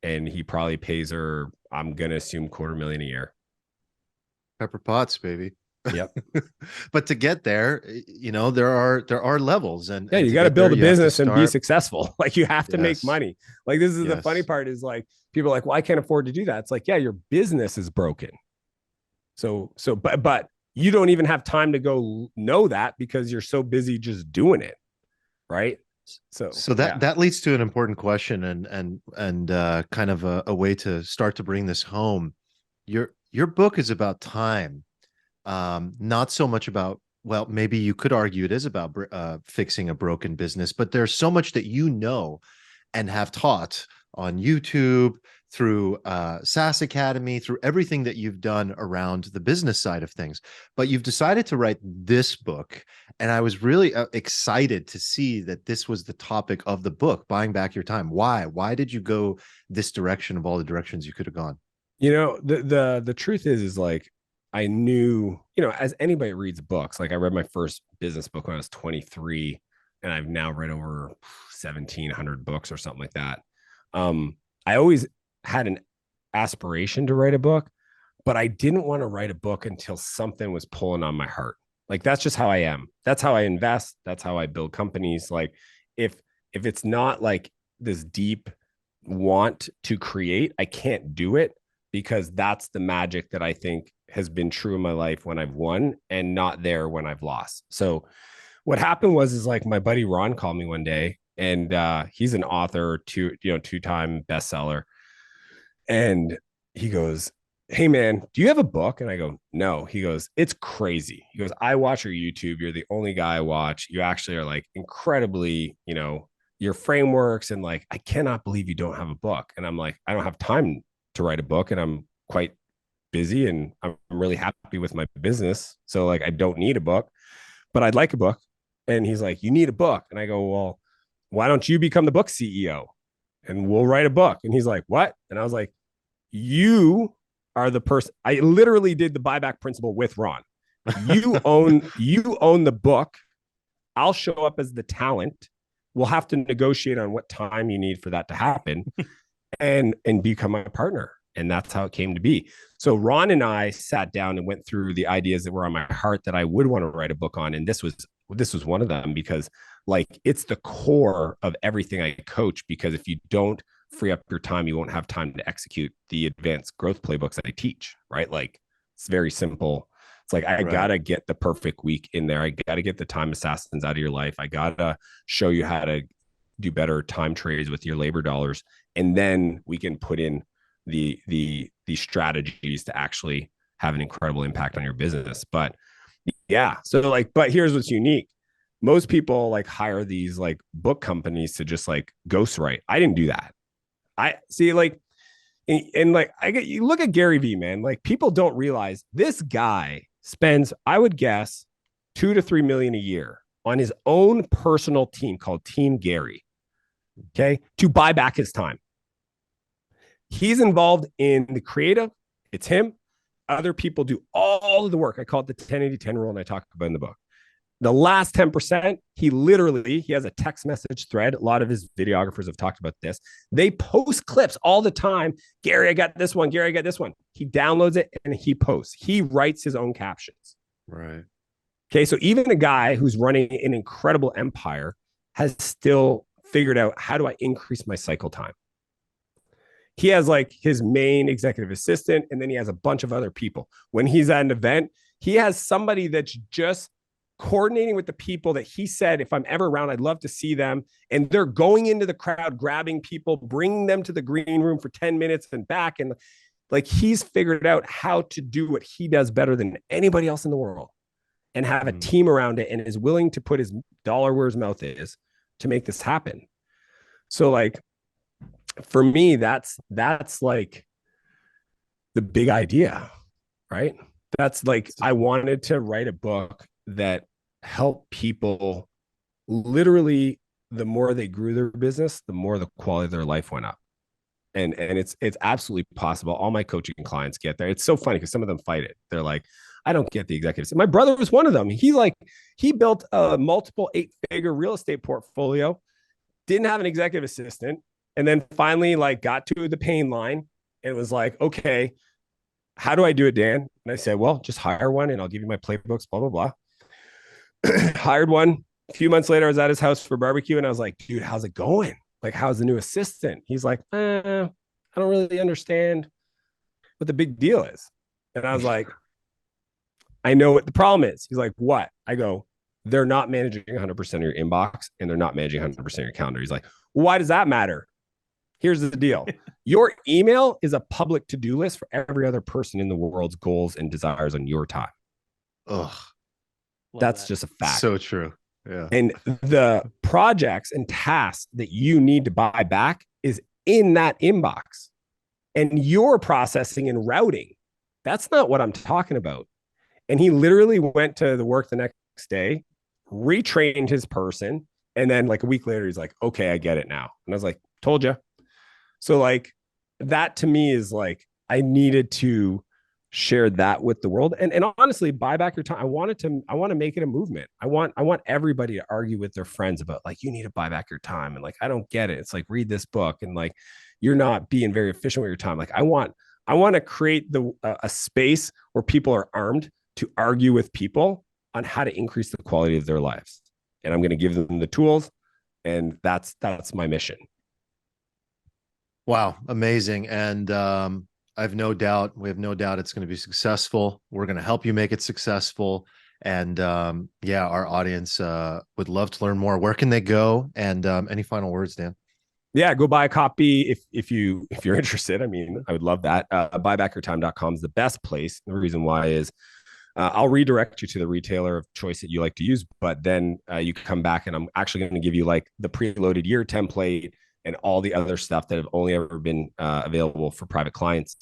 he probably pays her, I'm gonna assume, $250,000 a year. Pepper Potts, baby. Yep. But to get there, you know, there are levels, and Yeah, you to got to get build there, a you have to business and be start- successful. Like, you have to make Yes. money. Like, this is the funny Yes. part, is like, people are like, well, I can't afford to do that. It's like, yeah, your business is broken. But you don't even have time to go know that because you're so busy just doing it. Right. So that leads to an important question, and kind of a way to start to bring this home. Your book is about time, not so much about, well, maybe you could argue it is about fixing a broken business, but there's so much that you know and have taught on YouTube, through SaaS Academy, through everything that you've done around the business side of things. But you've decided to write this book, and I was really excited to see that this was the topic of the book, buying back your time. Why did you go this direction of all the directions you could have gone? You know, the truth is like, I knew, you know, as anybody reads books, like I read my first business book when I was 23, and I've now read over 1,700 books or something like that. I always had an aspiration to write a book, but I didn't want to write a book until something was pulling on my heart. Like, that's just how I am. That's how I invest. That's how I build companies. Like, if it's not like this deep want to create, I can't do it, because that's the magic that I think has been true in my life when I've won, and not there when I've lost. So what happened was like, my buddy Ron called me one day, and he's an author, 2-time bestseller. And he goes, hey man, do you have a book? And I go, no. He goes, it's crazy. He goes, I watch your YouTube. You're the only guy I watch. You actually are like incredibly, you know, your frameworks, and like, I cannot believe you don't have a book. And I'm like, I don't have time to write a book, and I'm quite busy, and I'm really happy with my business. So like, I don't need a book, but I'd like a book. And he's like, you need a book. And I go, well, why don't you become the book CEO and we'll write a book? And he's like, what? And I was like, you are the person. I literally did the buyback principle with Ron. You own the book. I'll show up as the talent. We'll have to negotiate on what time you need for that to happen, and become my partner. And that's how it came to be. So Ron and I sat down and went through the ideas that were on my heart that I would want to write a book on. And this was one of them, because like, it's the core of everything I coach, because if you don't free up your time, you won't have time to execute the advanced growth playbooks that I teach, right? Like, it's very simple. It's like, I gotta get the perfect week in there. I gotta get the time assassins out of your life. I gotta show you how to do better time trades with your labor dollars. And then we can put in the strategies to actually have an incredible impact on your business. But yeah, so like, but here's what's unique. Most people like hire these like book companies to just like ghostwrite. I didn't do that. I see, like, and like, you look at Gary Vee, man, like, people don't realize this guy spends, I would guess, 2 to 3 million a year on his own personal team called Team Gary. okay, to buy back his time. He's involved in the creative. It's him. Other people do all of the work. I call it the 10-80-10 rule, and I talk about it in the book. The last 10%, he has a text message thread. A lot of his videographers have talked about this. They post clips all the time. Gary, I got this one. Gary, I got this one. He downloads it and he posts. He writes his own captions. Right. Okay. So even a guy who's running an incredible empire has still figured out, how do I increase my cycle time? He has like his main executive assistant, and then he has a bunch of other people. When he's at an event, he has somebody that's just coordinating with the people that he said, if I'm ever around, I'd love to see them. And they're going into the crowd, grabbing people, bringing them to the green room for 10 minutes and back. And like, he's figured out how to do what he does better than anybody else in the world, and have a team around it, and is willing to put his dollar where his mouth is to make this happen. So like, for me, that's like the big idea, right? That's like, I wanted to write a book that helped people literally, the more they grew their business, the more the quality of their life went up. And it's absolutely possible. All my coaching clients get there. It's so funny because some of them fight it. They're like, I don't get the executives. My brother was one of them. He built a multiple 8-figure real estate portfolio, didn't have an executive assistant, and then finally like got to the pain line and was like, okay, how do I do it, Dan? And I said, well, just hire one and I'll give you my playbooks, blah, blah, blah. Hired one. A few months later, I was at his house for barbecue, and I was like, dude, how's it going? Like, how's the new assistant? He's like, I don't really understand what the big deal is. And I was like, I know what the problem is. He's like, what? I go, they're not managing 100% of your inbox, and they're not managing 100% of your calendar. He's like, why does that matter? Here's the deal. Your email is a public to-do list for every other person in the world's goals and desires on your time. Ugh. That's just a fact. So true. Yeah. And the projects and tasks that you need to buy back is in that inbox. And your processing and routing, that's not what I'm talking about. And he literally went to the work the next day, retrained his person. And then like a week later, he's like, okay, I get it now. And I was like, told you. So like, that to me is like, I needed to share that with the world. And honestly, buy back your time. I want to make it a movement. I want everybody to argue with their friends about like, you need to buy back your time. And like, I don't get it. It's like, read this book, and like, you're not being very efficient with your time. Like, I want to create a space where people are armed to argue with people on how to increase the quality of their lives. And I'm going to give them the tools. And that's my mission. Wow. Amazing. And we have no doubt it's going to be successful. We're going to help you make it successful. And yeah, our audience would love to learn more. Where can they go? And any final words, Dan? Yeah, go buy a copy if you're interested. I mean, I would love that. Buybackyourtime.com is the best place. The reason why is I'll redirect you to the retailer of choice that you like to use, but then you can come back and I'm actually going to give you like the preloaded year template and all the other stuff that have only ever been available for private clients.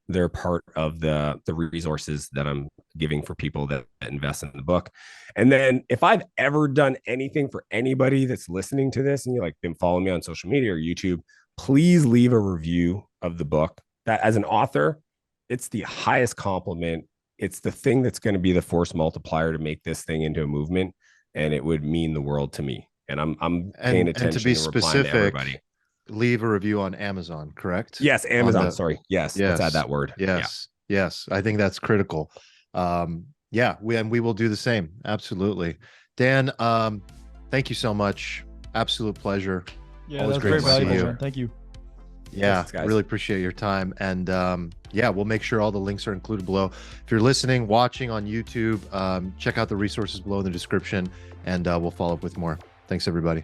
They're part of the resources that I'm giving for people that invest in the book. And then if I've ever done anything for anybody that's listening to this and you like been following me on social media or YouTube, please leave a review of the book. That as an author, it's the highest compliment. It's the thing that's going to be the force multiplier to make this thing into a movement. And it would mean the world to me. And I'm paying attention and to be specific, to everybody. Leave a review on Amazon, correct? Yes, Amazon. Sorry. Yes, let's add that word. Yes. Yeah. Yes. I think that's critical. Yeah, we will do the same. Absolutely. Dan, thank you so much. Absolute pleasure. Yeah, that was very valuable. Thank you. Yeah, really appreciate your time. And yeah, we'll make sure all the links are included below. If you're listening, watching on YouTube, check out the resources below in the description, and we'll follow up with more. Thanks, everybody.